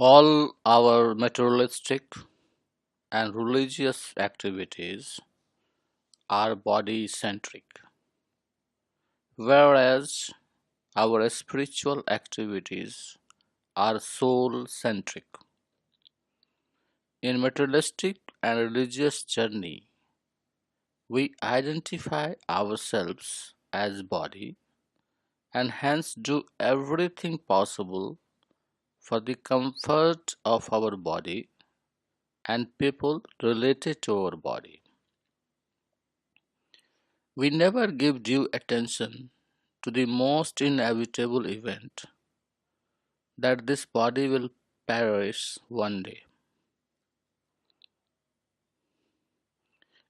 All our materialistic and religious activities are body centric, whereas our spiritual activities are soul centric. In materialistic and religious journey, we identify ourselves as body and hence do everything possible for the comfort of our body and people related to our body. We never give due attention to the most inevitable event that this body will perish one day.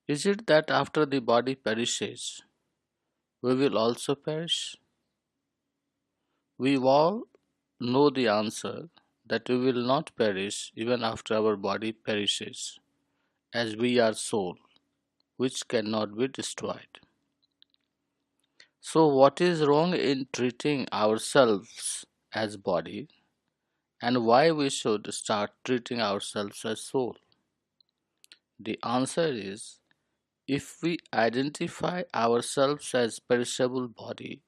Is it that after the body perishes, we will also perish? We all know the answer that we will not perish even after our body perishes, as we are soul, which cannot be destroyed. So, what is wrong in treating ourselves as body, and why we should start treating ourselves as soul? The answer is if we identify ourselves as perishable body,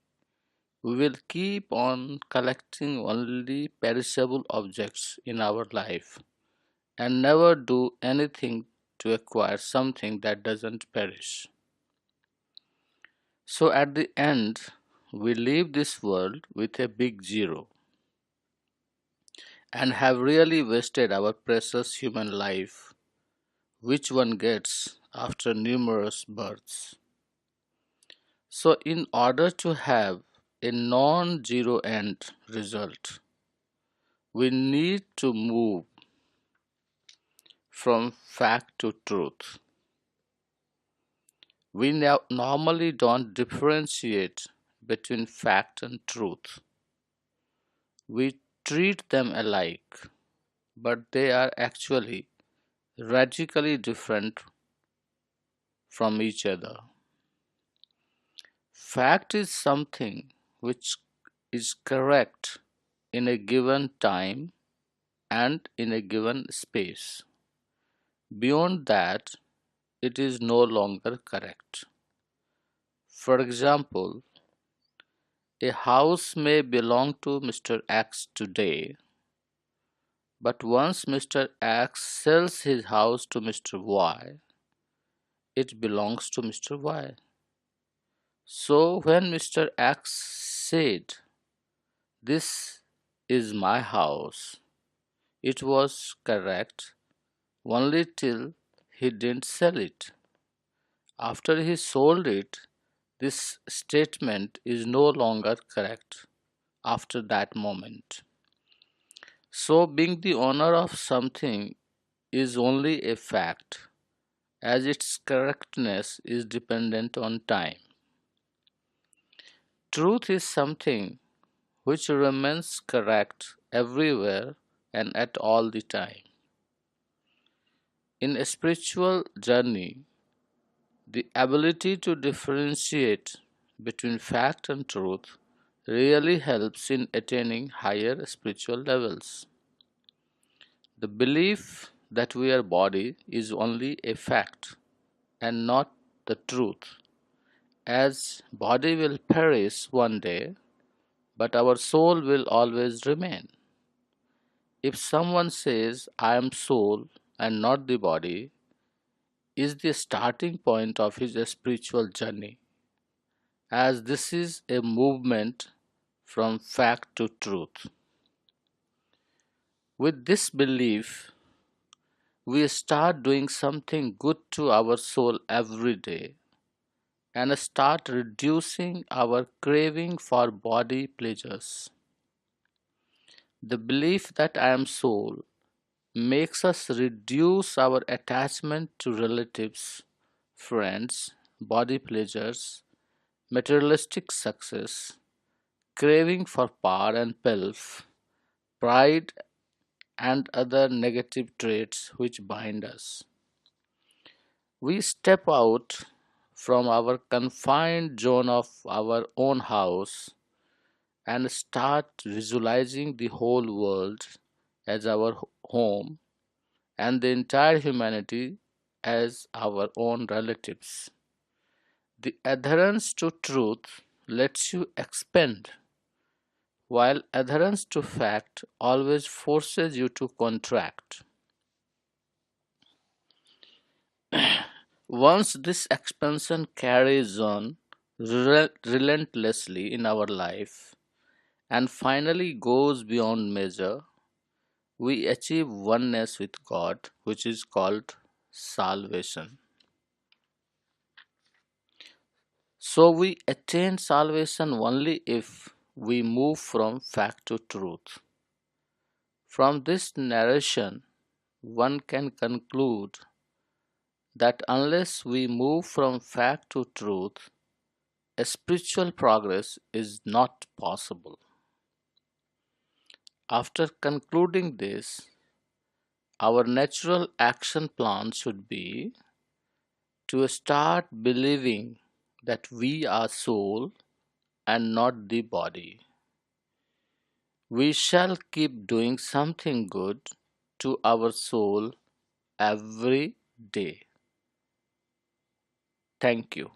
we will keep on collecting only perishable objects in our life and never do anything to acquire something that doesn't perish. So at the end, we leave this world with a big zero and have really wasted our precious human life, which one gets after numerous births. So, in order to have a non zero end result, we need to move from fact to truth. We normally don't differentiate between fact and truth. We treat them alike, but they are actually radically different from each other. Fact is something which is correct in a given time and in a given space. Beyond that, it is no longer correct. For example, a house may belong to Mr. X today, but once Mr. X sells his house to Mr. Y, it belongs to Mr. Y. So when Mr. X said, "This is my house," it was correct only till he didn't sell it. After he sold it, this statement is no longer correct after that moment. So, being the owner of something is only a fact, as its correctness is dependent on time. Truth is something which remains correct everywhere and at all the time. In a spiritual journey, the ability to differentiate between fact and truth really helps in attaining higher spiritual levels. The belief that we are body is only a fact and not the truth, as body will perish one day, but our soul will always remain. If someone says, "I am soul and not the body," is the starting point of his spiritual journey, as this is a movement from fact to truth. With this belief, we start doing something good to our soul every day and start reducing our craving for body pleasures. The belief that I am soul makes us reduce our attachment to relatives, friends, body pleasures, materialistic success, craving for power and pelf, pride, and other negative traits which bind us. We step out from our confined zone of our own house and start visualizing the whole world as our home and the entire humanity as our own relatives. The adherence to truth lets you expand, while adherence to fact always forces you to contract. Once this expansion carries on relentlessly in our life and finally goes beyond measure, we achieve oneness with God, which is called salvation. So we attain salvation only if we move from fact to truth. From this narration, one can conclude that unless we move from fact to truth, a spiritual progress is not possible. After concluding this, our natural action plan should be to start believing that we are soul and not the body. We shall keep doing something good to our soul every day. Thank you.